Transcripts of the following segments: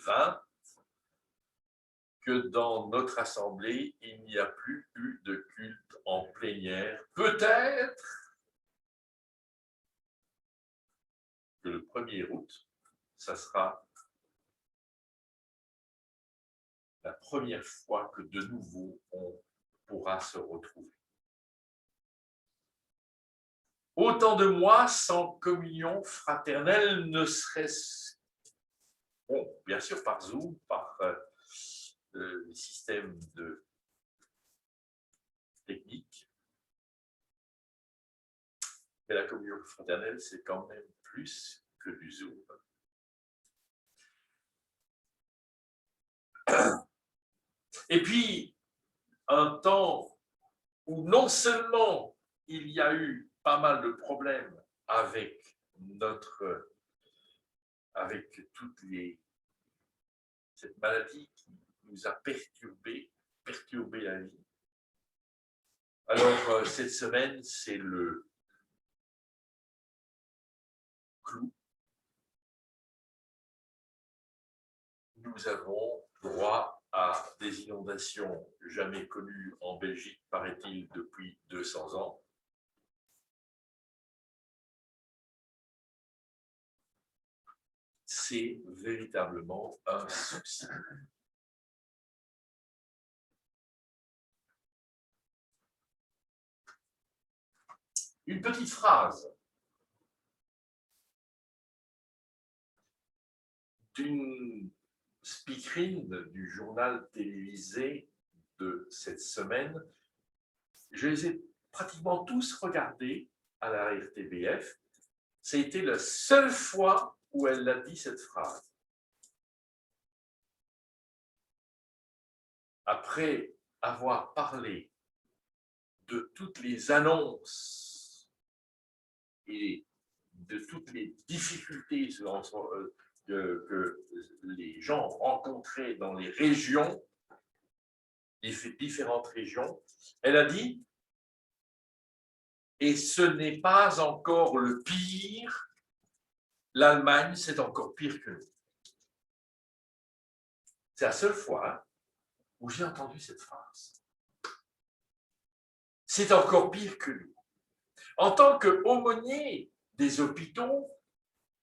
2020 que dans notre assemblée, il n'y a plus eu de culte en plénière. Peut-être que le 1er août, ça sera la première fois que de nouveau on pourra se retrouver. Autant de mois sans communion fraternelle, ne serait-ce, bon, bien sûr par Zoom, par les systèmes de technique, mais la communion fraternelle, c'est quand même plus que du Zoom. Et puis, un temps où non seulement il y a eu pas mal de problèmes avec cette maladie qui nous a perturbé la vie. Alors, cette semaine, c'est le clou. Nous avons droit à des inondations jamais connues en Belgique, paraît-il, depuis 200 ans. C'est véritablement un souci. Une petite phrase d'une speakerine du journal télévisé de cette semaine. Je les ai pratiquement tous regardés à la RTBF. C'était la seule fois où elle a dit cette phrase. Après avoir parlé de toutes les annonces et de toutes les difficultés que les gens rencontraient dans les régions, les différentes régions, elle a dit « Et ce n'est pas encore le pire, l'Allemagne, c'est encore pire que nous. » C'est la seule fois où j'ai entendu cette phrase. C'est encore pire que nous. En tant qu'aumônier des hôpitaux,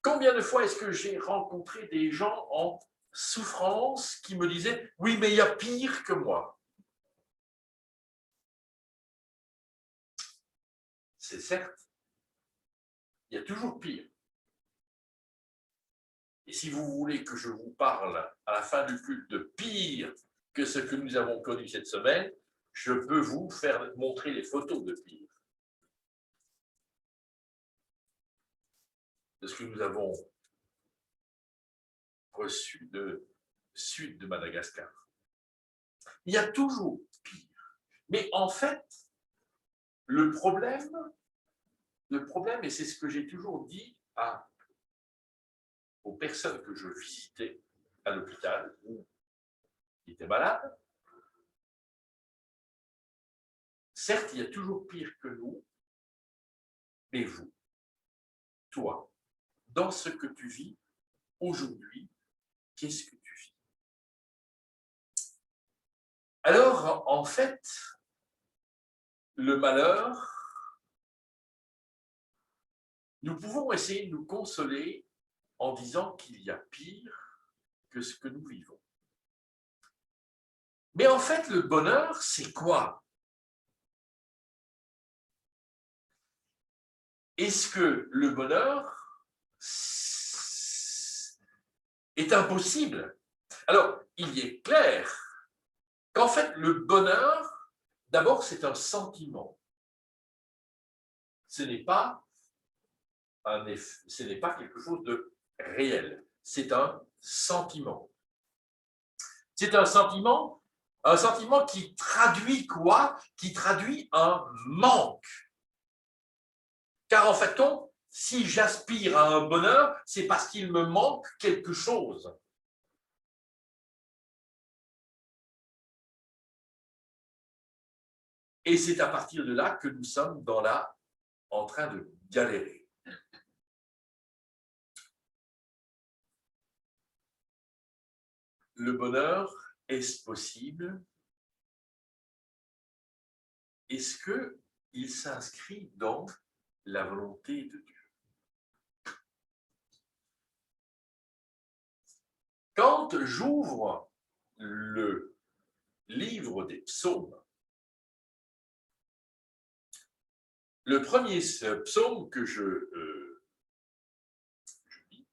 combien de fois est-ce que j'ai rencontré des gens en souffrance qui me disaient « Oui, mais il y a pire que moi. » C'est certes, il y a toujours pire. Et si vous voulez que je vous parle à la fin du culte de pire que ce que nous avons connu cette semaine, je peux vous faire montrer les photos de pire. De ce que nous avons reçu de sud de Madagascar. Il y a toujours pire. Mais en fait, le problème, et c'est ce que j'ai toujours dit aux personnes que je visitais à l'hôpital ou qui étaient malades, certes, il y a toujours pire que nous, mais vous, toi, dans ce que tu vis aujourd'hui, qu'est-ce que tu vis? Alors, en fait, le malheur, nous pouvons essayer de nous consoler en disant qu'il y a pire que ce que nous vivons. Mais en fait, le bonheur, c'est quoi? Est-ce que le bonheur est impossible? Alors, il est clair qu'en fait, le bonheur, d'abord, c'est un sentiment. Ce n'est pas quelque chose de réel. C'est un sentiment. C'est un sentiment qui traduit quoi? Qui traduit un manque. Car en fait, si j'aspire à un bonheur, c'est parce qu'il me manque quelque chose. Et c'est à partir de là que nous sommes en train de galérer. le bonheur, est-ce possible? Est-ce qu'il s'inscrit dans la volonté de Dieu? Quand j'ouvre le livre des psaumes, le premier psaume que je lis,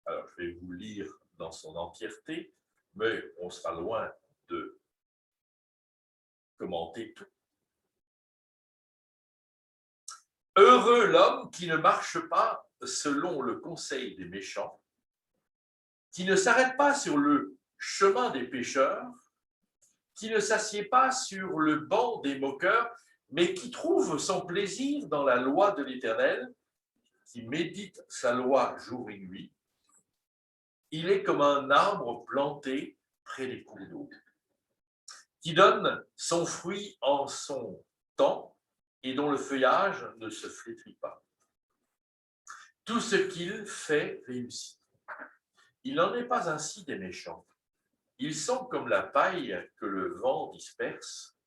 alors je vais vous lire dans son entièreté, mais on sera loin de commenter tout. Heureux l'homme qui ne marche pas selon le conseil des méchants, qui ne s'arrête pas sur le chemin des pécheurs, qui ne s'assied pas sur le banc des moqueurs, mais qui trouve son plaisir dans la loi de l'Éternel, qui médite sa loi jour et nuit. Il est comme un arbre planté près des cours d'eau, qui donne son fruit en son temps et dont le feuillage ne se flétrit pas. Tout ce qu'il fait réussit. Il n'en est pas ainsi des méchants. Ils sont comme la paille que le vent disperse.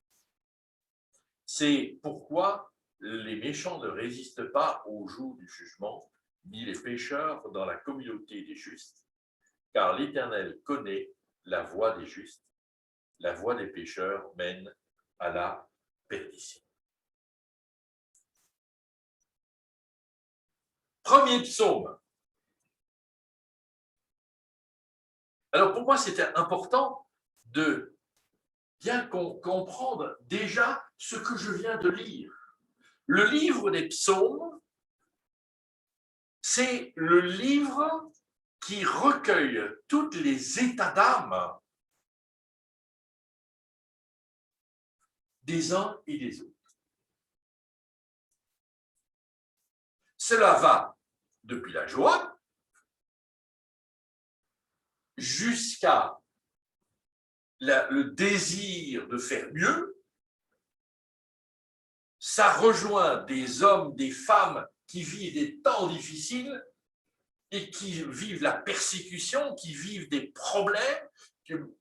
C'est pourquoi les méchants ne résistent pas au jour du jugement, ni les pécheurs dans la communauté des justes, car l'Éternel connaît la voie des justes, la voie des pécheurs mène à la perdition. Premier psaume. Alors pour moi, c'était important de bien comprendre déjà ce que je viens de lire. Le livre des psaumes, c'est le livre qui recueille tous les états d'âme des uns et des autres. Cela va depuis la joie jusqu'à le désir de faire mieux. Ça rejoint des hommes, des femmes qui vivent des temps difficiles et qui vivent la persécution, qui vivent des problèmes.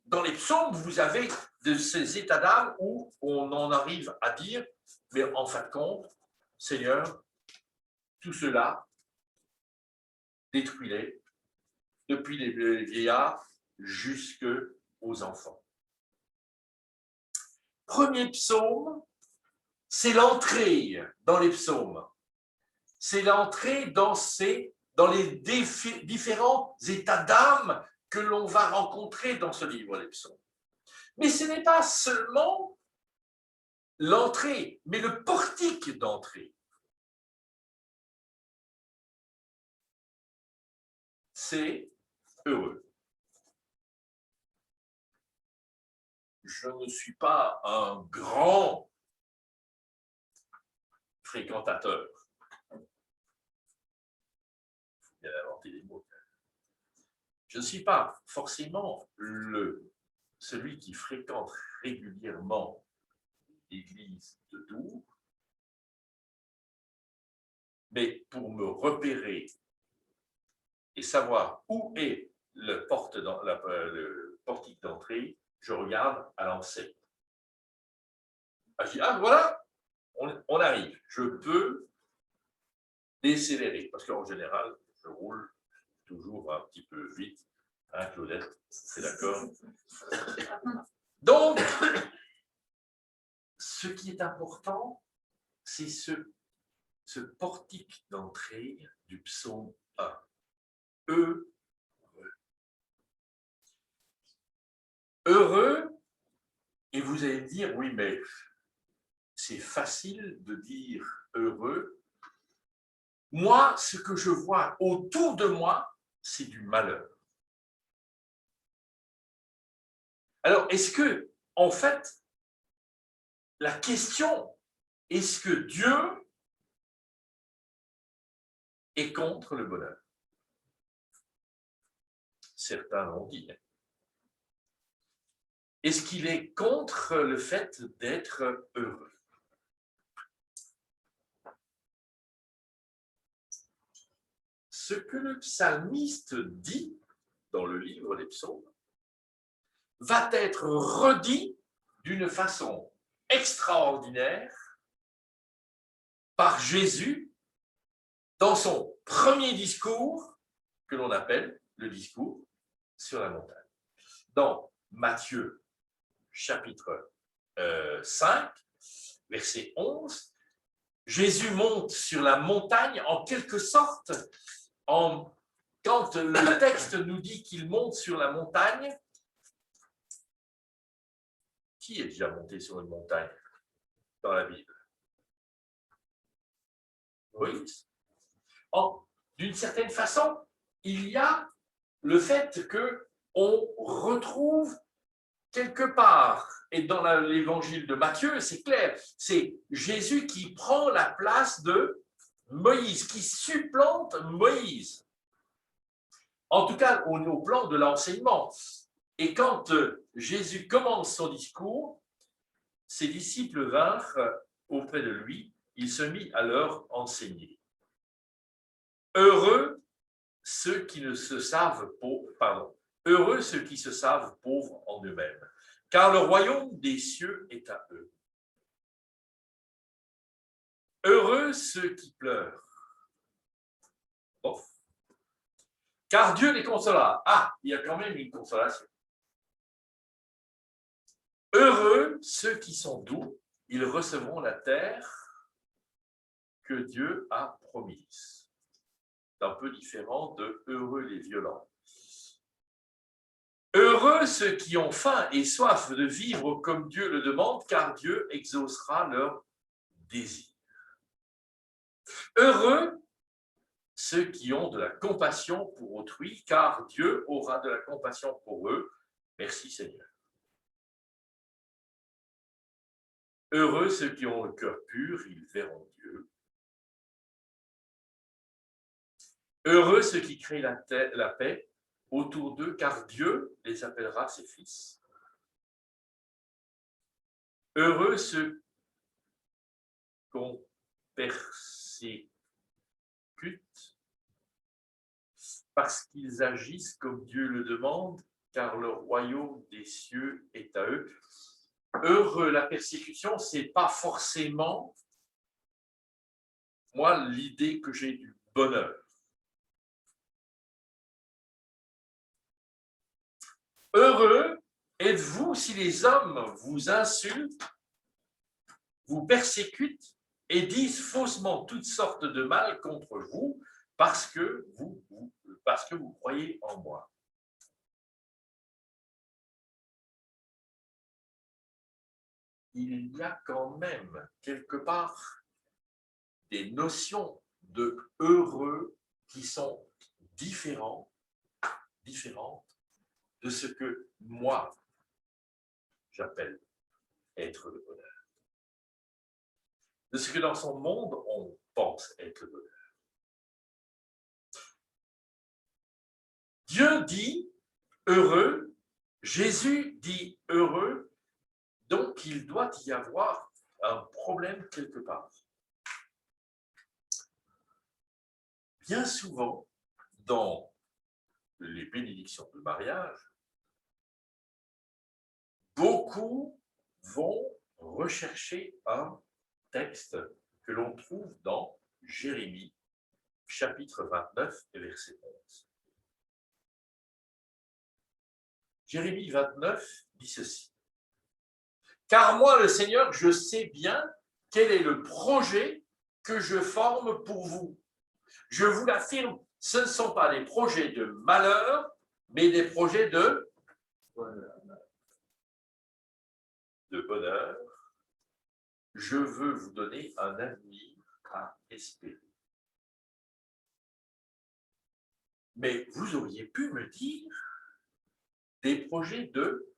Dans les psaumes, vous avez de ces états d'âme où on en arrive à dire, mais en fin de compte, Seigneur, tout cela, détruis-les, depuis les vieillards jusqu'aux enfants. Premier psaume, c'est l'entrée dans les psaumes. C'est l'entrée dans les différents états d'âme que l'on va rencontrer dans ce livre, les psaumes. Mais ce n'est pas seulement l'entrée, mais le portique d'entrée. C'est heureux. Je ne suis pas un grand fréquentateur. Il faut bien inventer des mots. Je ne suis pas forcément celui qui fréquente régulièrement l'église de Dour, mais pour me repérer et savoir où est le portique d'entrée, je regarde à l'enseigne. Je dis, ah voilà, on arrive, je peux décélérer, parce qu'en général, je roule toujours un petit peu vite, hein, Claudette, c'est d'accord? Donc, ce qui est important, c'est ce portique d'entrée du psaume 1. Heureux. Heureux, et vous allez me dire, oui, mais c'est facile de dire heureux. Moi, ce que je vois autour de moi, c'est du malheur. Alors, est-ce que, en fait, la question, est-ce que Dieu est contre le bonheur? Certains l'ont dit. Est-ce qu'il est contre le fait d'être heureux? Ce que le psalmiste dit dans le livre des psaumes, va être redit d'une façon extraordinaire par Jésus dans son premier discours que l'on appelle le discours sur la montagne. Dans Matthieu chapitre 5, verset 11, Jésus monte sur la montagne en quelque sorte, quand le texte nous dit qu'il monte sur la montagne. Qui est déjà monté sur une montagne dans la Bible? Moïse. D'une certaine façon, il y a le fait qu'on retrouve quelque part, et dans l'évangile de Matthieu, c'est clair, c'est Jésus qui prend la place de Moïse, qui supplante Moïse. En tout cas, au plan de l'enseignement. Et quand Jésus commence son discours, ses disciples vinrent auprès de lui, il se mit à leur enseigner. Heureux ceux qui se savent pauvres en eux-mêmes, car le royaume des cieux est à eux. Heureux ceux qui pleurent, car Dieu les consolera. Ah, il y a quand même une consolation. Heureux ceux qui sont doux, ils recevront la terre que Dieu a promise. C'est un peu différent de heureux les violents. Heureux ceux qui ont faim et soif de vivre comme Dieu le demande, car Dieu exaucera leurs désirs. Heureux ceux qui ont de la compassion pour autrui, car Dieu aura de la compassion pour eux. Merci Seigneur. Heureux ceux qui ont le cœur pur, ils verront Dieu. Heureux ceux qui créent la paix autour d'eux, car Dieu les appellera ses fils. Heureux ceux qu'on persécute parce qu'ils agissent comme Dieu le demande, car le royaume des cieux est à eux. Heureux, la persécution, ce n'est pas forcément, moi, l'idée que j'ai du bonheur. Heureux êtes-vous si les hommes vous insultent, vous persécutent et disent faussement toutes sortes de mal contre vous parce que vous croyez en moi. Il y a quand même quelque part des notions de heureux qui sont différentes de ce que moi j'appelle être le bonheur. De ce que dans son monde on pense être le bonheur. Dieu dit heureux, Jésus dit heureux, donc il doit y avoir un problème quelque part. Bien souvent, dans les bénédictions de mariage, beaucoup vont rechercher un texte que l'on trouve dans Jérémie, chapitre 29 et verset 11. Jérémie 29 dit ceci. Car moi, le Seigneur, je sais bien quel est le projet que je forme pour vous. Je vous l'affirme, ce ne sont pas des projets de malheur, mais des projets de bonheur. Je veux vous donner un avenir à espérer. Mais vous auriez pu me dire des projets de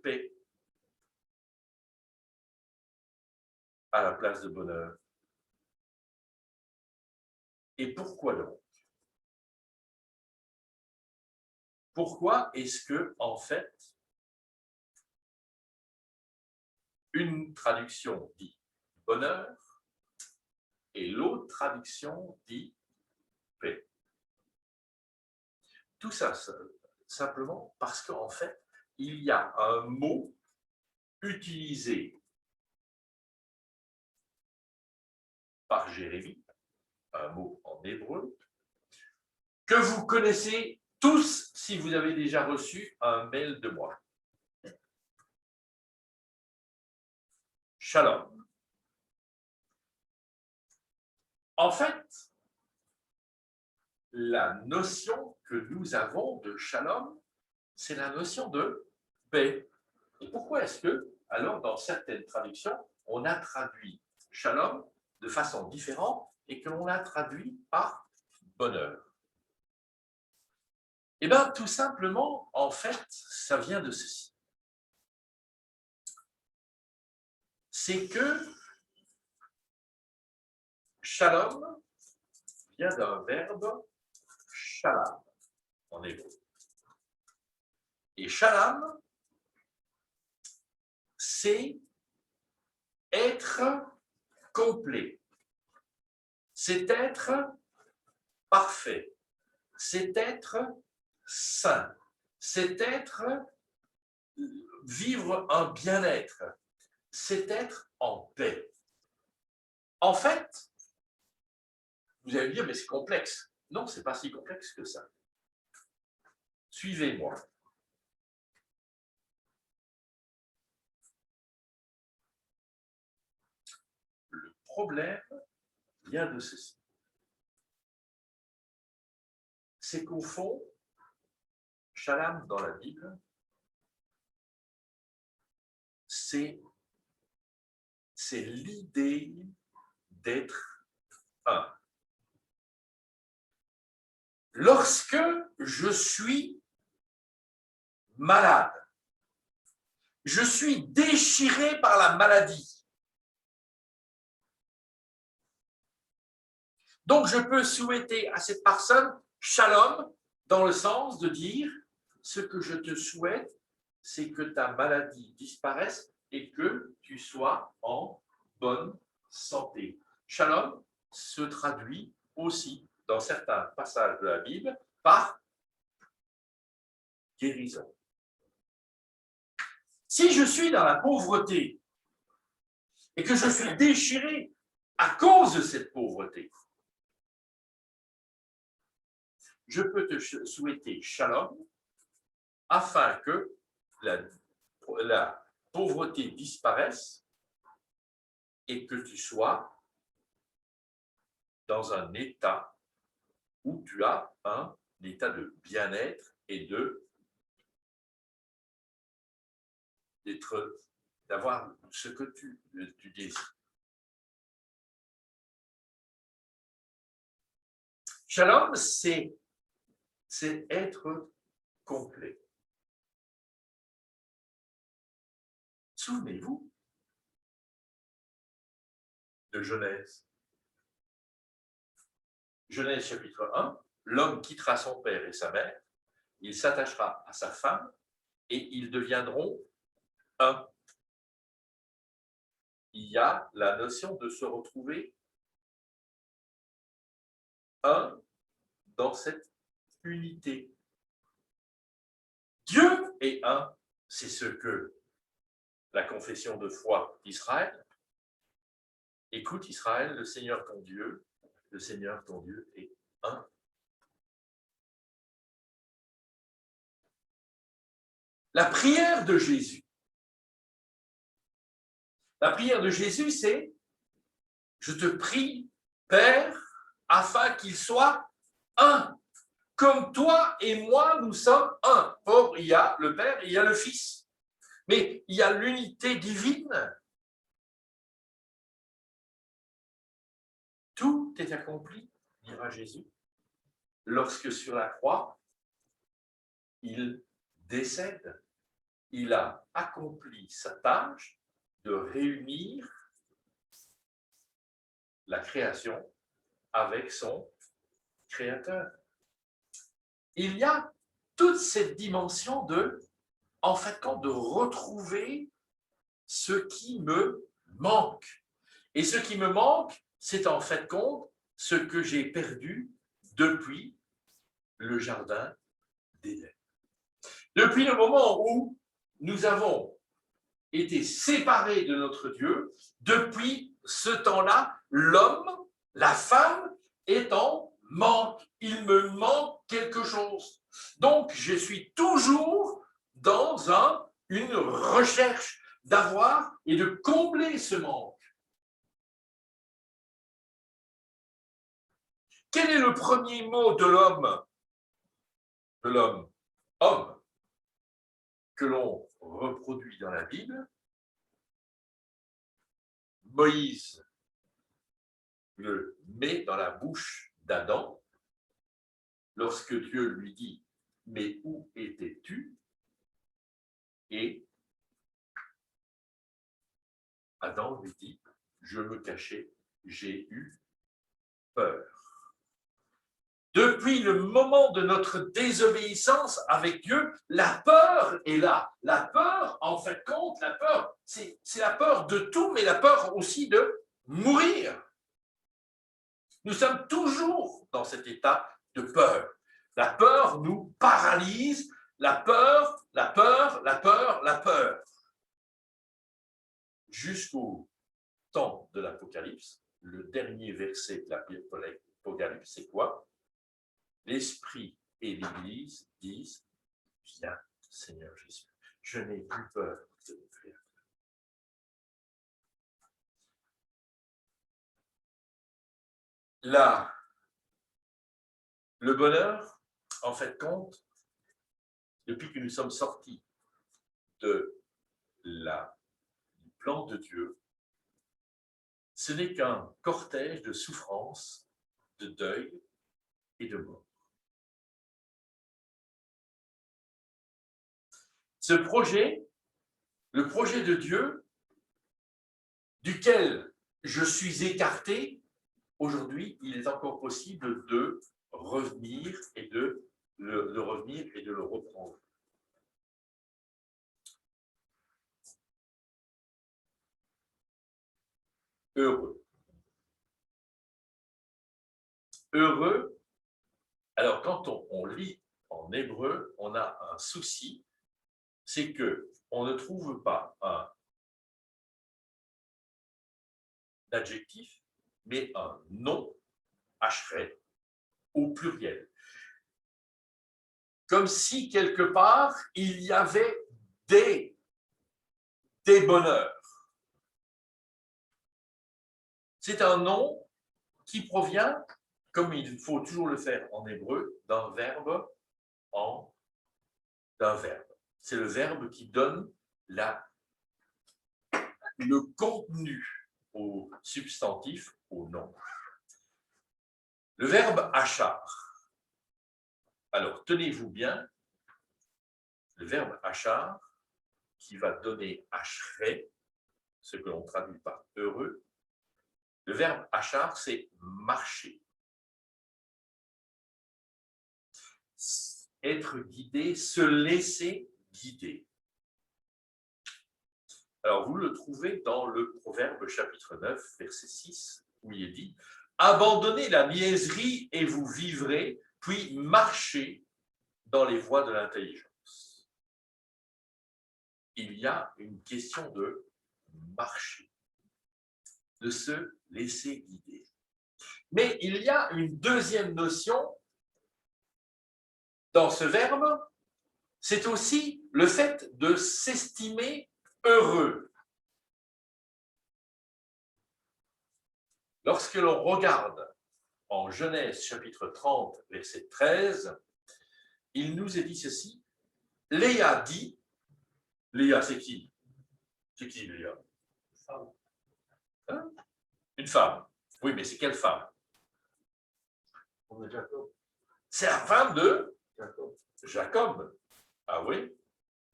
paix à la place de bonheur. Et pourquoi donc? Pourquoi est-ce que, en fait, une traduction dit bonheur et l'autre traduction dit paix? Tout ça, simplement parce qu'en fait, il y a un mot utilisé par Jérémie, un mot en hébreu, que vous connaissez tous si vous avez déjà reçu un mail de moi. Shalom. En fait, la notion que nous avons de shalom, c'est la notion de paix. Et pourquoi est-ce que, alors, dans certaines traductions, on a traduit shalom de façon différente et que l'on a traduit par bonheur? Eh bien, tout simplement, en fait, ça vient de ceci. C'est que shalom vient d'un verbe shalom en hébreu. Et shalom, c'est être complet, c'est être parfait, c'est être sain, c'est être vivre un bien-être, c'est être en paix. En fait, vous allez me dire, mais c'est complexe. Non, ce n'est pas si complexe que ça. Suivez-moi. Le problème vient de ceci. C'est qu'au fond, shalom dans la Bible, c'est l'idée d'être un. Lorsque je suis malade, je suis déchiré par la maladie. Donc, je peux souhaiter à cette personne shalom dans le sens de dire ce que je te souhaite, c'est que ta maladie disparaisse et que tu sois en bonne santé. Shalom se traduit aussi dans certains passages de la Bible par guérison. Si je suis dans la pauvreté et que je suis déchiré à cause de cette pauvreté, je peux te souhaiter shalom afin que la pauvreté disparaisse et que tu sois dans un état où tu as un état de bien-être et d'avoir ce que tu désires. Shalom, c'est être complet. Souvenez-vous de Genèse. Genèse chapitre 1, l'homme quittera son père et sa mère, il s'attachera à sa femme et ils deviendront un. Il y a la notion de se retrouver un dans cette unité. Dieu est un, c'est ce que la confession de foi d'Israël. Écoute Israël, le Seigneur ton Dieu est un. La prière de Jésus, c'est « Je te prie, Père, afin qu'il soit un. Comme toi et moi, nous sommes un. » Or, il y a le Père et il y a le Fils. Mais il y a l'unité divine. Tout est accompli, dira Jésus, lorsque sur la croix, il décède. Il a accompli sa tâche de réunir la création avec son créateur. Il y a toute cette dimension en fait, de retrouver ce qui me manque. Et ce qui me manque, c'est en fait compte ce que j'ai perdu depuis le jardin d'Éden. Depuis le moment où nous avons été séparés de notre Dieu, depuis ce temps-là, l'homme, la femme est en manque. Il me manque quelque chose. Donc, je suis toujours dans une recherche d'avoir et de combler ce manque. Quel est le premier mot de l'homme? De l'homme, homme, que l'on reproduit dans la Bible? Moïse le met dans la bouche d'Adam lorsque Dieu lui dit « Mais où étais-tu » et Adam lui dit « Je me cachais, j'ai eu peur ». Depuis le moment de notre désobéissance avec Dieu, la peur est là. La peur, en fin de compte, la peur, c'est la peur de tout, mais la peur aussi de mourir. Nous sommes toujours dans cet état de peur. La peur nous paralyse, la peur, la peur, la peur, la peur. Jusqu'au temps de l'Apocalypse, le dernier verset de l'Apocalypse, c'est quoi? L'Esprit et l'Église disent « Viens, Seigneur Jésus, je n'ai plus peur de m'offrir. » Là, le bonheur, en fait, compte, depuis que nous sommes sortis du plan de Dieu, ce n'est qu'un cortège de souffrance, de deuil et de mort. Ce projet, le projet de Dieu, duquel je suis écarté, aujourd'hui, il est encore possible de revenir et de le reprendre. Heureux. Heureux, alors quand on lit en hébreu, on a un souci, c'est qu'on ne trouve pas un adjectif, mais un nom, Ashret, au pluriel. Comme si, quelque part, il y avait des bonheurs. C'est un nom qui provient, comme il faut toujours le faire en hébreu, d'un verbe. C'est le verbe qui donne le contenu au substantif, au nom. Le verbe achar. Alors, tenez-vous bien, le verbe achar, qui va donner ashret, ce que l'on traduit par heureux, le verbe achar, c'est marcher. Être guidé, se laisser guider. Alors, vous le trouvez dans le Proverbe chapitre 9, verset 6, où il est dit « Abandonnez la niaiserie et vous vivrez, puis marchez dans les voies de l'intelligence. » Il y a une question de marcher, de se laisser guider. Mais il y a une deuxième notion dans ce verbe, c'est aussi le fait de s'estimer heureux. Lorsque l'on regarde en Genèse chapitre 30, verset 13, il nous est dit ceci. Léa dit, Léa c'est qui? C'est qui Léa? Hein? Une femme. Oui, mais c'est quelle femme? C'est la femme de Jacob. Ah oui?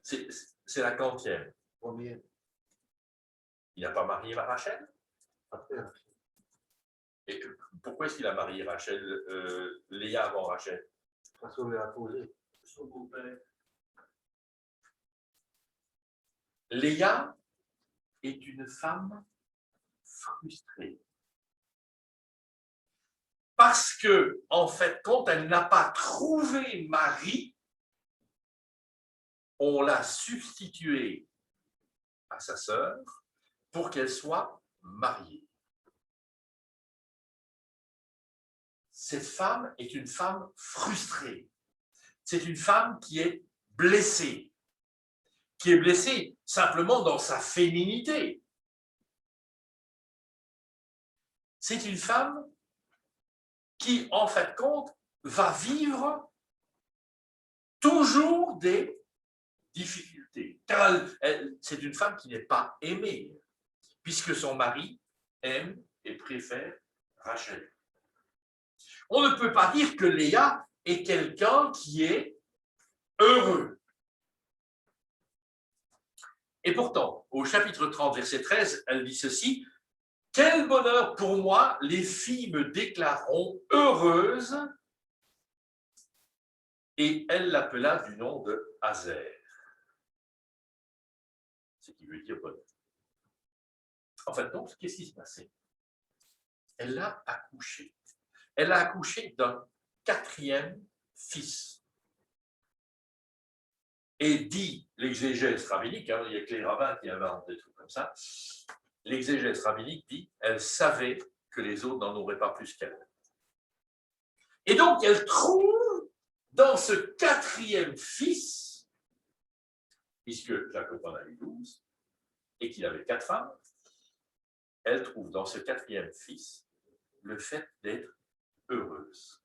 C'est la quantième? Première. Il n'a pas marié Rachel? Après Rachel. Et pourquoi est-ce qu'il a marié Rachel, Léa avant Rachel? Parce qu'on lui a posé son beau-père. Léa est une femme frustrée. Parce que, en fait, quand elle n'a pas trouvé Marie, on l'a substituée à sa sœur pour qu'elle soit mariée. Cette femme est une femme frustrée. C'est une femme qui est blessée simplement dans sa féminité. C'est une femme qui, en fait compte, va vivre toujours des difficultés. Car c'est une femme qui n'est pas aimée, puisque son mari aime et préfère Rachel. On ne peut pas dire que Léa est quelqu'un qui est heureux. Et pourtant, au chapitre 30, verset 13, elle dit ceci: « Quel bonheur pour moi, les filles me déclareront heureuse. » Et elle l'appela du nom de Hazer, ce qui veut dire bonheur. En fait, donc, qu'est-ce qui se passait? Elle a accouché. Elle a accouché d'un 4e fils. Et dit l'exégèse rabbinique, il n'y a que les rabbins qui inventent des trucs comme ça, l'exégèse rabbinique dit elle savait que les autres n'en auraient pas plus qu'elle. Et donc, elle trouve dans ce 4e fils, puisque Jacob en a eu 12, et qu'il avait 4 femmes, elle trouve dans ce 4e fils le fait d'être heureuse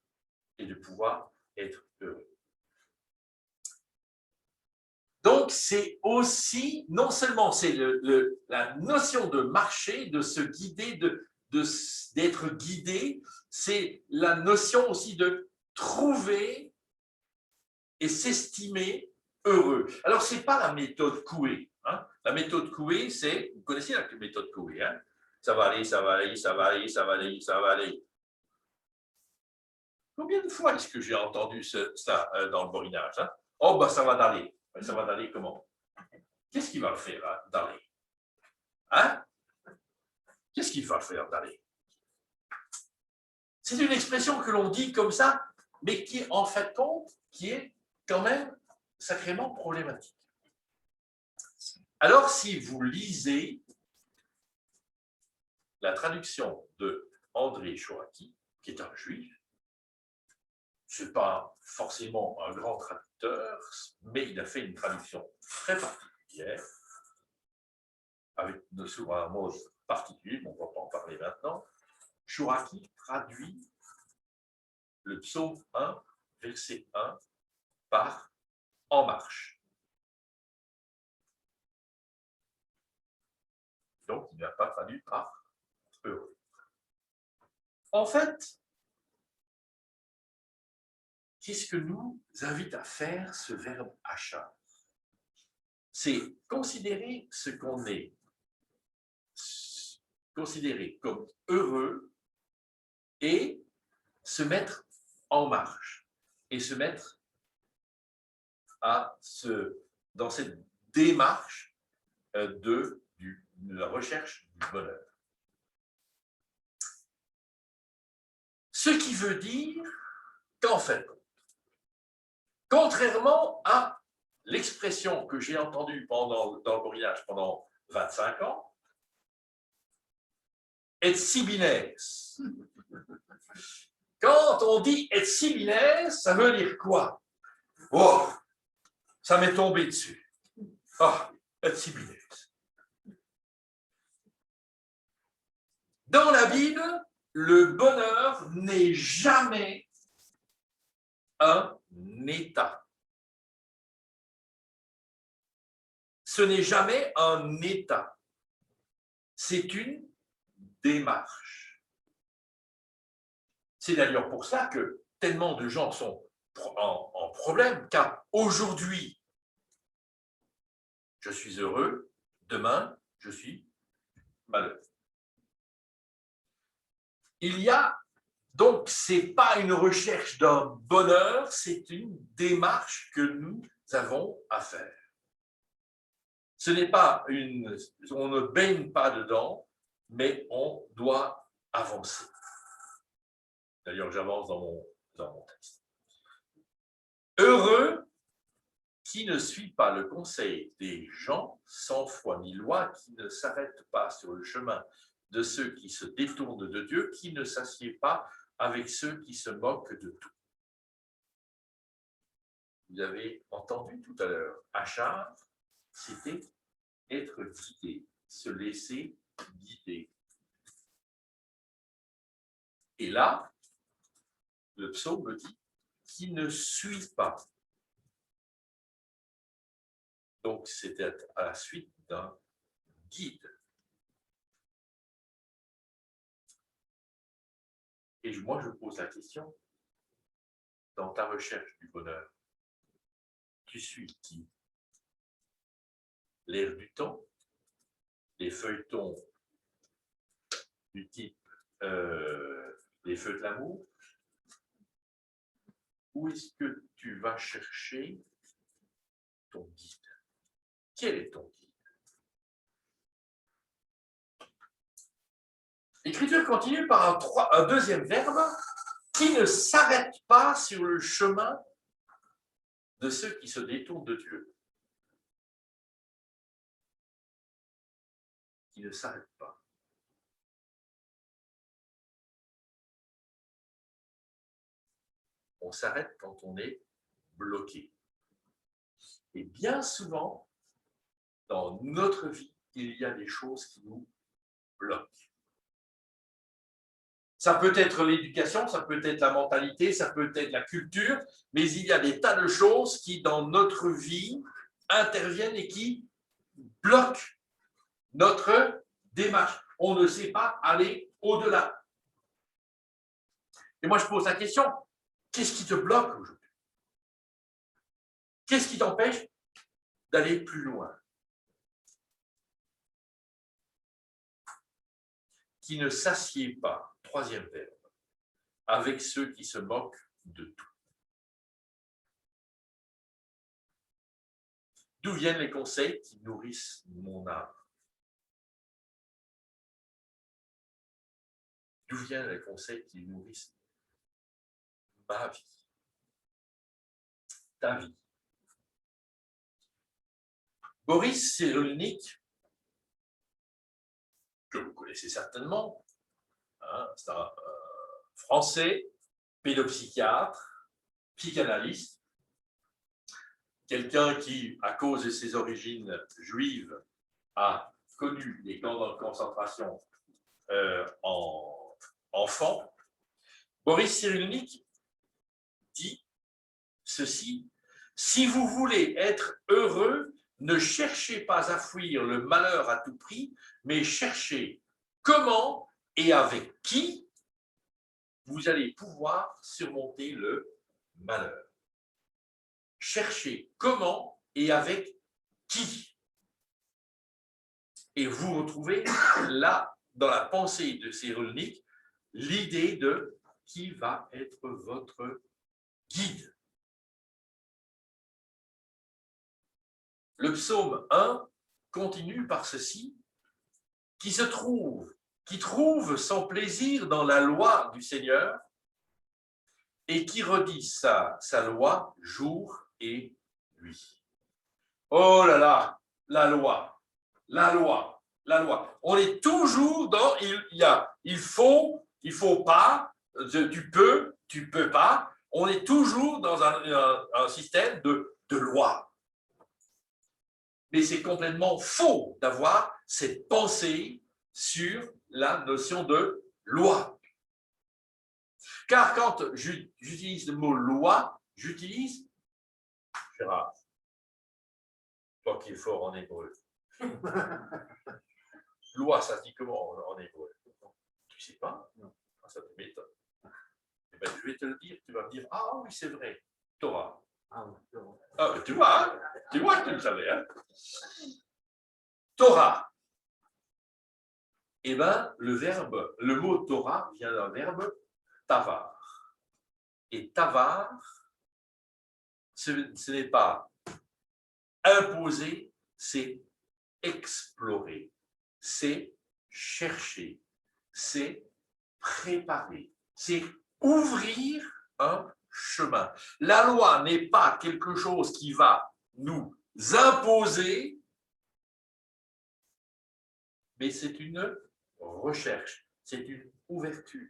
et de pouvoir être heureux. Donc, c'est aussi, non seulement c'est la notion de marcher, de se guider, d'être guidé, c'est la notion aussi de trouver et s'estimer heureux. Alors, ce n'est pas la méthode Coué. Hein. La méthode Coué, c'est, vous connaissez la méthode Coué, hein? Ça va aller, ça va aller, ça va aller, ça va aller, ça va aller. Combien de fois est-ce que j'ai entendu ça dans le borinage, hein? Oh, ben ça va d'aller. Ça va d'aller comment? Qu'est-ce qu'il va faire d'aller? Hein? Qu'est-ce qu'il va faire d'aller? C'est une expression que l'on dit comme ça, mais qui, en fait, compte, qui est quand même sacrément problématique. Alors, si vous lisez la traduction de André Chouraki, qui est un juif, ce n'est pas forcément un grand traducteur, mais il a fait une traduction très particulière, avec souvent un mot particulier, on ne va pas en parler maintenant. Chouraki traduit le psaume 1, verset 1, par « en marche ». Donc, il n'a pas traduit par « heureux ». En fait, qu'est-ce que nous invite à faire ce verbe « achar » ? C'est considérer ce qu'on est, considérer comme heureux et se mettre en marche et se mettre dans cette démarche de la recherche du bonheur. Ce qui veut dire qu'en fait, contrairement à l'expression que j'ai entendue dans le borinage pendant 25 ans, et sibines. Quand on dit et sibines, ça veut dire quoi? Oh, ça m'est tombé dessus. Ah, et sibines. Dans la Bible, le bonheur n'est jamais un état. Ce n'est jamais un état. C'est une démarche. C'est d'ailleurs pour ça que tellement de gens sont en problème, car aujourd'hui, je suis heureux, demain, je suis malheureux. Il y a donc, ce n'est pas une recherche d'un bonheur, c'est une démarche que nous avons à faire. Ce n'est pas on ne baigne pas dedans, mais on doit avancer. D'ailleurs, j'avance dans mon texte. Heureux, qui ne suit pas le conseil des gens sans foi ni loi, qui ne s'arrête pas sur le chemin de ceux qui se détournent de Dieu, qui ne s'assied pas avec ceux qui se moquent de tout. Vous avez entendu tout à l'heure, Achar, c'était être guidé, se laisser guider. Et là, le psaume dit qui ne suit pas. Donc, c'était à la suite d'un guide. Et moi, je pose la question, dans ta recherche du bonheur, tu suis qui? L'air du temps, les feuilletons du type les feux de l'amour, ou est-ce que tu vas chercher ton guide? Quel est ton guide? L'Écriture continue par un deuxième verbe qui ne s'arrête pas sur le chemin de ceux qui se détournent de Dieu. Qui ne s'arrête pas. On s'arrête quand on est bloqué. Et bien souvent, dans notre vie, il y a des choses qui nous bloquent. Ça peut être l'éducation, ça peut être la mentalité, ça peut être la culture, mais il y a des tas de choses qui, dans notre vie, interviennent et qui bloquent notre démarche. On ne sait pas aller au-delà. Et moi, je pose la question, qu'est-ce qui te bloque aujourd'hui? Qu'est-ce qui t'empêche d'aller plus loin? Qui ne s'assied pas, troisième verbe, avec ceux qui se moquent de tout. D'où viennent les conseils qui nourrissent mon âme? D'où viennent les conseils qui nourrissent ma vie? Ta vie? Boris Cyrulnik, que vous connaissez certainement, hein, c'est un Français, pédopsychiatre, psychanalyste, quelqu'un qui, à cause de ses origines juives, a connu les camps de concentration en enfant. Boris Cyrulnik dit ceci: si vous voulez être heureux, ne cherchez pas à fuir le malheur à tout prix, mais cherchez comment et avec qui vous allez pouvoir surmonter le malheur. Cherchez comment et avec qui. Et vous retrouvez là, dans la pensée de Cyrulnik, l'idée de qui va être votre guide. Le psaume 1 continue par ceci: qui trouve son plaisir dans la loi du Seigneur et qui redit sa loi jour et nuit. Oh là là, la loi, la loi, la loi. On est toujours dans il faut pas, tu peux pas. On est toujours dans un système de loi. Mais c'est complètement faux d'avoir cette pensée sur la notion de loi. Car quand j'utilise le mot loi, j'utilise, Gérard, toi qui es fort en hébreu, loi, ça se dit comment en hébreu? Tu ne sais pas? Non. Ça te m'étonne. Eh bien, je vais te le dire, tu vas me dire, ah oui, c'est vrai, Torah. Ah, tu vois, hein? Tu vois que tu le savais. Hein? Torah. Eh bien, le mot Torah vient d'un verbe tavar. Et tavar, ce n'est pas imposer, c'est explorer, c'est chercher, c'est préparer, c'est ouvrir un chemin. La loi n'est pas quelque chose qui va nous imposer, mais c'est une recherche, c'est une ouverture.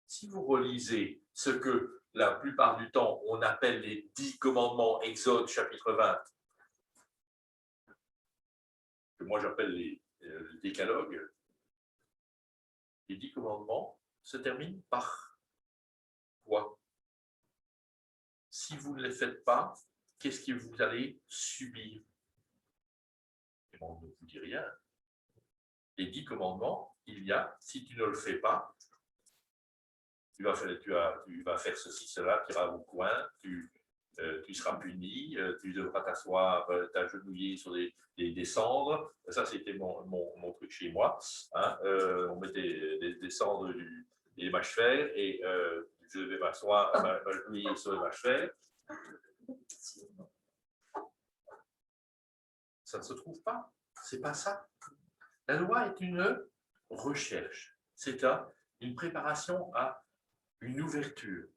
Si vous relisez ce que la plupart du temps on appelle les 10 commandements, Exode chapitre 20, que moi j'appelle le décalogue, les 10 commandements se terminent par quoi? Si vous ne les faites pas, qu'est-ce que vous allez subir? Et on ne vous dit rien. Les 10 commandements, il y a, si tu ne le fais pas, tu vas faire ceci, cela, tu iras au coin, tu seras puni, tu devras t'asseoir, t'agenouiller sur des cendres. Ça, c'était mon truc chez moi. Hein. On mettait des cendres des mâches-fer et je devais m'agenouiller sur les mâches-fer. Ça ne se trouve pas. C'est pas ça. La loi est une recherche. C'est une préparation à une ouverture.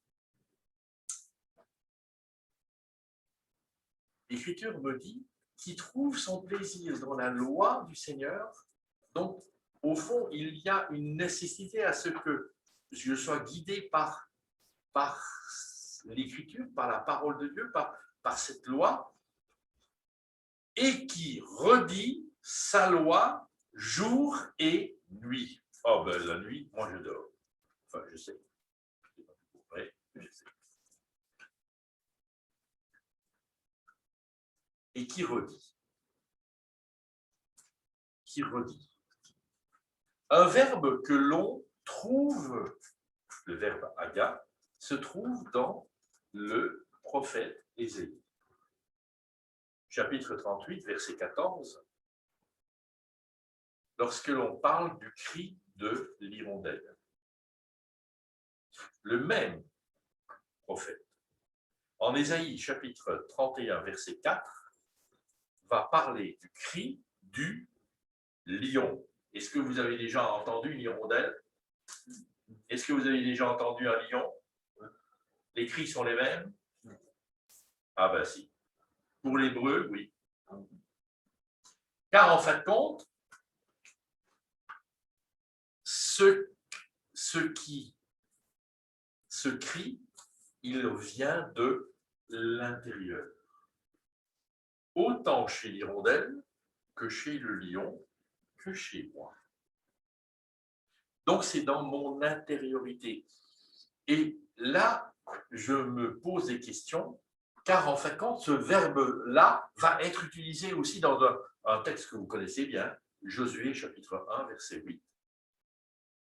L'Écriture me dit qu'il trouve son plaisir dans la loi du Seigneur. Donc, au fond, il y a une nécessité à ce que je sois guidé par l'Écriture, par la parole de Dieu, par cette loi, et qui redit sa loi jour et nuit. Oh ben la nuit, moi je dors. Enfin, je sais. Ouais, je sais. Et qui redit. Qui redit. Un verbe que l'on trouve, le verbe aga, se trouve dans le prophète Ésaïe. Chapitre 38, verset 14, lorsque l'on parle du cri de l'hirondelle. Le même prophète, en Ésaïe, chapitre 31, verset 4, va parler du cri du lion. Est-ce que vous avez déjà entendu une hirondelle? Est-ce que vous avez déjà entendu un lion? Les cris sont les mêmes? Ah ben si. Pour l'hébreu, oui. Car en fin de compte, ce cri, il vient de l'intérieur. Autant chez l'hirondelle que chez le lion, que chez moi. Donc c'est dans mon intériorité. Et là, je me pose des questions, car en fin de compte, ce verbe-là va être utilisé aussi dans un texte que vous connaissez bien, Josué chapitre 1, verset 8.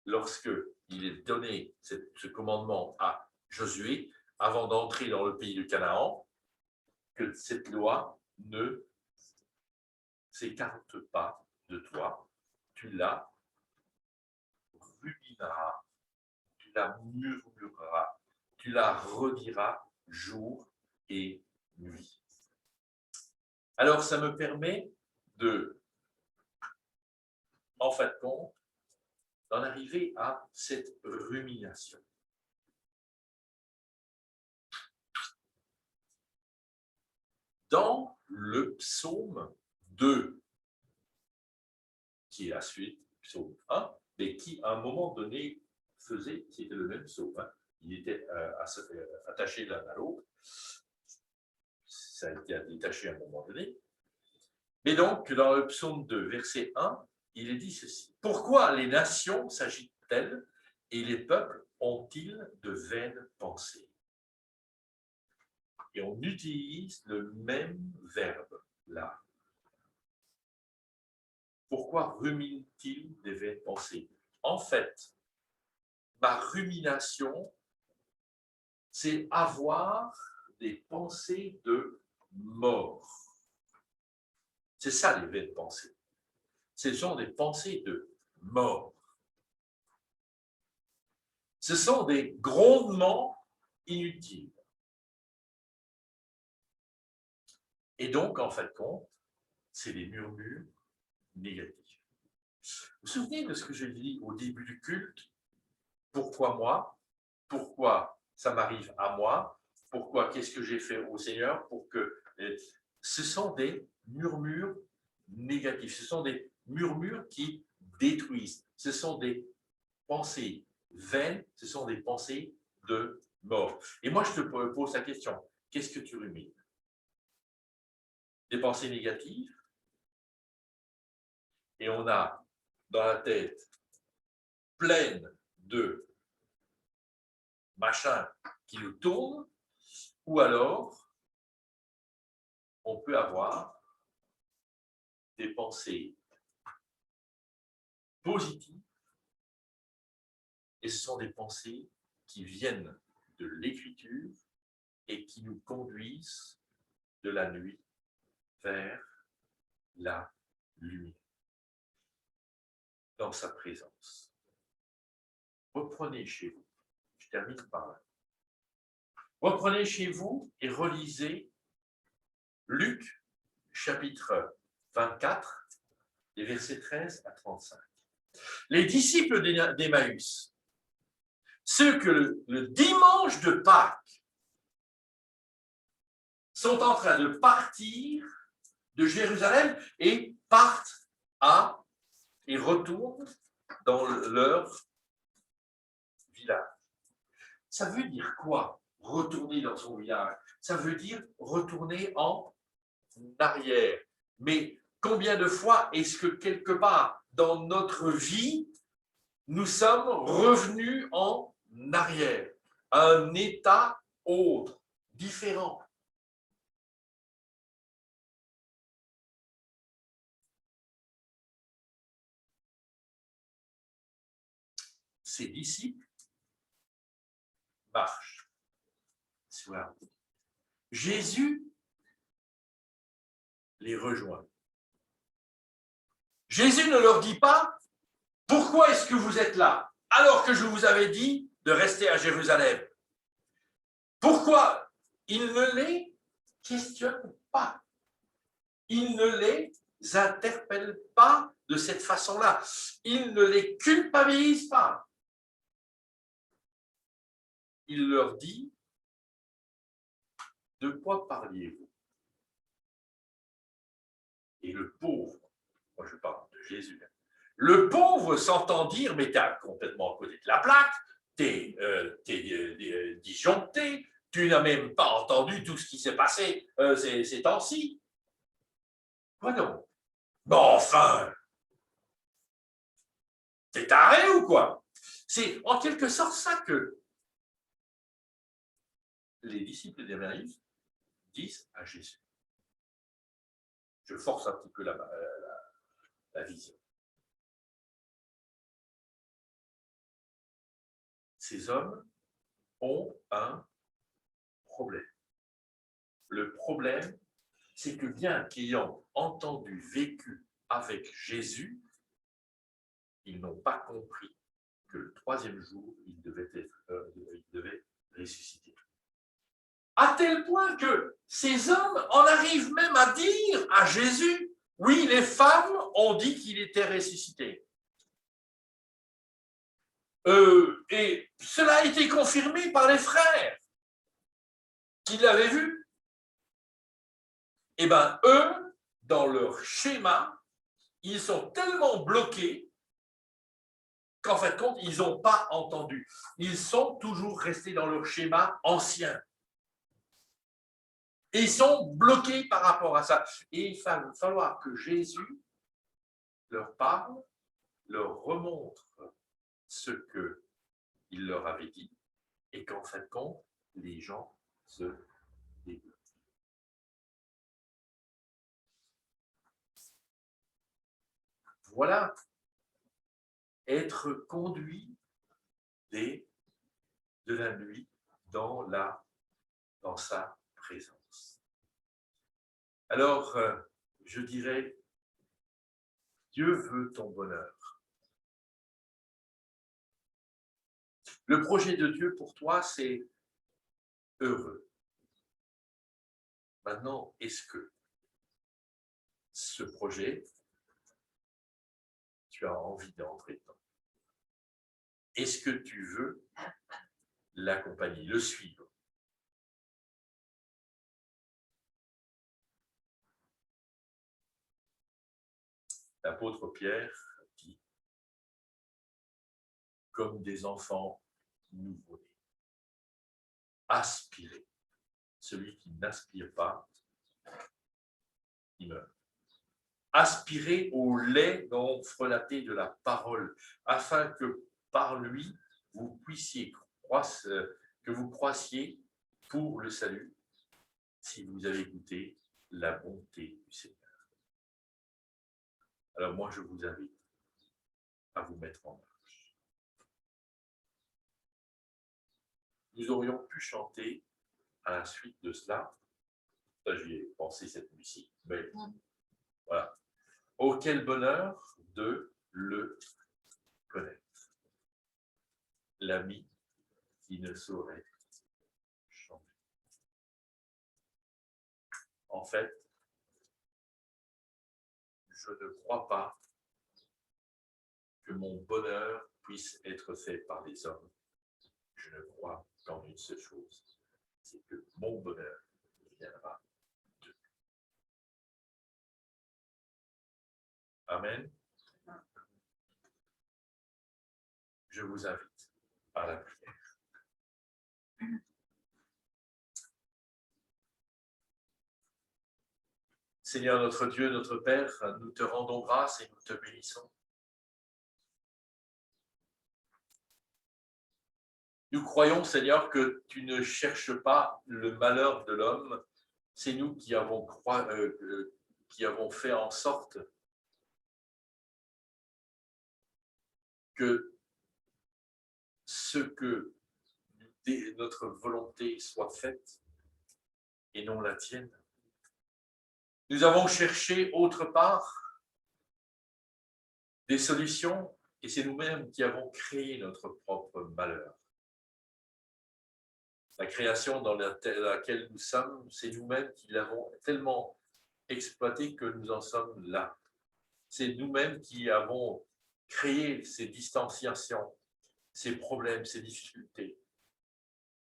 Lorsque il est donné ce commandement à Josué, avant d'entrer dans le pays de Canaan, que cette loi ne s'écarte pas de toi, tu la rumineras, tu la murmureras, tu la rediras jour et nuit. Alors, ça me permet de, en fin de compte, d'en arriver à cette rumination. Dans le psaume 2, qui est la suite, psaume 1, mais qui, à un moment donné, c'était le même psaume, hein, il était attaché l'un à l'autre, ça a été détaché à un moment donné. Mais donc, dans le psaume 2, verset 1, il est dit ceci. Pourquoi les nations s'agitent-elles et les peuples ont-ils de vaines pensées? Et on utilise le même verbe là. Pourquoi rumine-t-il des vaines pensées? En fait, ma rumination, c'est avoir des pensées de mort. C'est ça les vaines pensées. Ce sont des pensées de mort. Ce sont des grondements inutiles. Et donc, en fin de compte, c'est des murmures négatifs. Vous vous souvenez de ce que j'ai dit au début du culte? Pourquoi moi? Pourquoi ça m'arrive à moi? Pourquoi? Qu'est-ce que j'ai fait au Seigneur pour que... Ce sont des murmures négatifs, ce sont des murmures qui détruisent, ce sont des pensées vaines, ce sont des pensées de mort. Et moi, je te pose la question, qu'est-ce que tu rumines? Des pensées négatives, et on a dans la tête pleine de machins qui nous tournent, ou alors on peut avoir des pensées positives, et ce sont des pensées qui viennent de l'Écriture et qui nous conduisent de la nuit vers la lumière, dans sa présence. Reprenez chez vous, je termine par là. Reprenez chez vous et relisez Luc, chapitre 24, les versets 13 à 35. Les disciples d'Emmaüs, ceux que le dimanche de Pâques sont en train de partir de Jérusalem et partent et retournent dans leur village. Ça veut dire quoi, retourner dans son village? Ça veut dire retourner en arrière. Mais combien de fois est-ce que quelque part dans notre vie, nous sommes revenus en arrière, à un état autre, différent? Ces disciples marchent sur la route. Jésus les rejoint. Jésus ne leur dit pas « Pourquoi est-ce que vous êtes là alors que je vous avais dit de rester à Jérusalem ?» Pourquoi? Il ne les questionne pas. Il ne les interpelle pas de cette façon-là. Il ne les culpabilise pas. Il leur dit « De quoi parliez-vous » Et le pauvre, moi je parle de Jésus, le pauvre s'entend dire « Mais tu es complètement à côté de la plaque, tu es disjoncté, tu n'as même pas entendu tout ce qui s'est passé ces temps-ci. » Quoi donc? Mais enfin, t'es taré ou quoi? C'est en quelque sorte ça que les disciples d'Emmaüs disent à Jésus. Je force un petit peu la vision. Ces hommes ont un problème. Le problème, c'est que bien qu'ayant entendu, vécu avec Jésus, ils n'ont pas compris que le troisième jour, il devait ressusciter. À tel point que ces hommes en arrivent même à dire à Jésus, oui, les femmes ont dit qu'il était ressuscité. Et cela a été confirmé par les frères qui l'avaient vu. Eh bien, eux, dans leur schéma, ils sont tellement bloqués qu'en fait, compte, ils n'ont pas entendu. Ils sont toujours restés dans leur schéma ancien. Et ils sont bloqués par rapport à ça. Et il va falloir que Jésus leur parle, leur remontre ce qu'il leur avait dit, et qu'en fin de compte, les gens se débloquent. Voilà, être conduit de la nuit dans sa présence. Alors, je dirais, Dieu veut ton bonheur. Le projet de Dieu pour toi, c'est heureux. Maintenant, est-ce que ce projet, tu as envie d'entrer dedans? Est-ce que tu veux l'accompagner, le suivre? l'apôtre Pierre dit, comme des enfants nouveau-nés, aspirez. Celui qui n'aspire pas, il meurt. Aspirez au lait non frelaté de la parole, afin que par lui, vous puissiez que vous croissiez pour le salut, si vous avez goûté la bonté du Seigneur. Alors moi, je vous invite à vous mettre en marche. Nous aurions pu chanter à la suite de cela, ça j'y ai pensé cette nuit-ci, mais voilà. Oh, quel bonheur de le connaître. L'ami qui ne saurait changer. En fait, je ne crois pas que mon bonheur puisse être fait par les hommes. Je ne crois qu'en une seule chose, c'est que mon bonheur viendra d'eux. Amen. Je vous invite à la prière. Seigneur notre Dieu, notre Père, nous te rendons grâce et nous te bénissons. Nous croyons, Seigneur, que tu ne cherches pas le malheur de l'homme. C'est nous qui avons fait en sorte que notre volonté soit faite et non la tienne. Nous avons cherché autre part des solutions et c'est nous-mêmes qui avons créé notre propre malheur. La création dans laquelle nous sommes, c'est nous-mêmes qui l'avons tellement exploité que nous en sommes là. C'est nous-mêmes qui avons créé ces distanciations, ces problèmes, ces difficultés.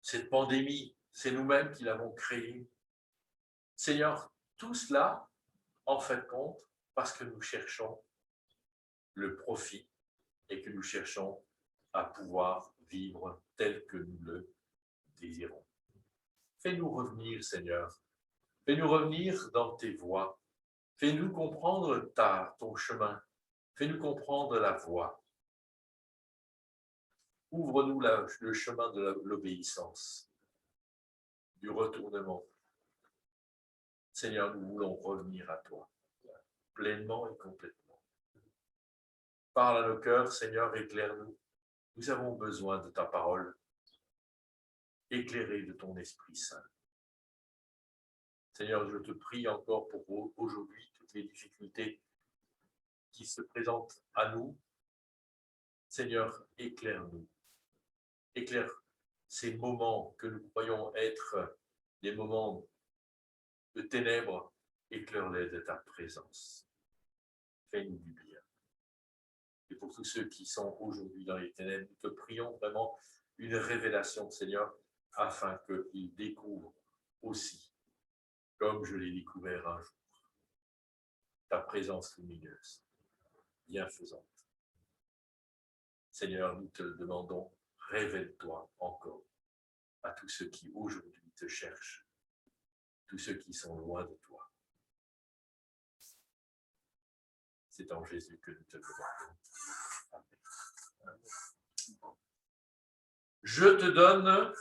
Cette pandémie, c'est nous-mêmes qui l'avons créée. Seigneur, tout cela, en fait compte, parce que nous cherchons le profit et que nous cherchons à pouvoir vivre tel que nous le désirons. Fais-nous revenir, Seigneur. Fais-nous revenir dans tes voies. Fais-nous comprendre ton chemin. Fais-nous comprendre la voie. Ouvre-nous le chemin de l'obéissance, du retournement. Seigneur, nous voulons revenir à toi, pleinement et complètement. Parle à nos cœurs, Seigneur, éclaire-nous. Nous avons besoin de ta parole, éclairée de ton Esprit Saint. Seigneur, je te prie encore pour aujourd'hui, toutes les difficultés qui se présentent à nous. Seigneur, éclaire-nous. Éclaire ces moments que nous croyons être des moments de ténèbres, éclaire-les de ta présence. Fais-nous du bien. Et pour tous ceux qui sont aujourd'hui dans les ténèbres, nous te prions vraiment une révélation, Seigneur, afin qu'ils découvrent aussi, comme je l'ai découvert un jour, ta présence lumineuse, bienfaisante. Seigneur, nous te demandons, révèle-toi encore à tous ceux qui aujourd'hui te cherchent, tous ceux qui sont loin de toi. C'est en Jésus que nous te demandons. Amen. Je te donne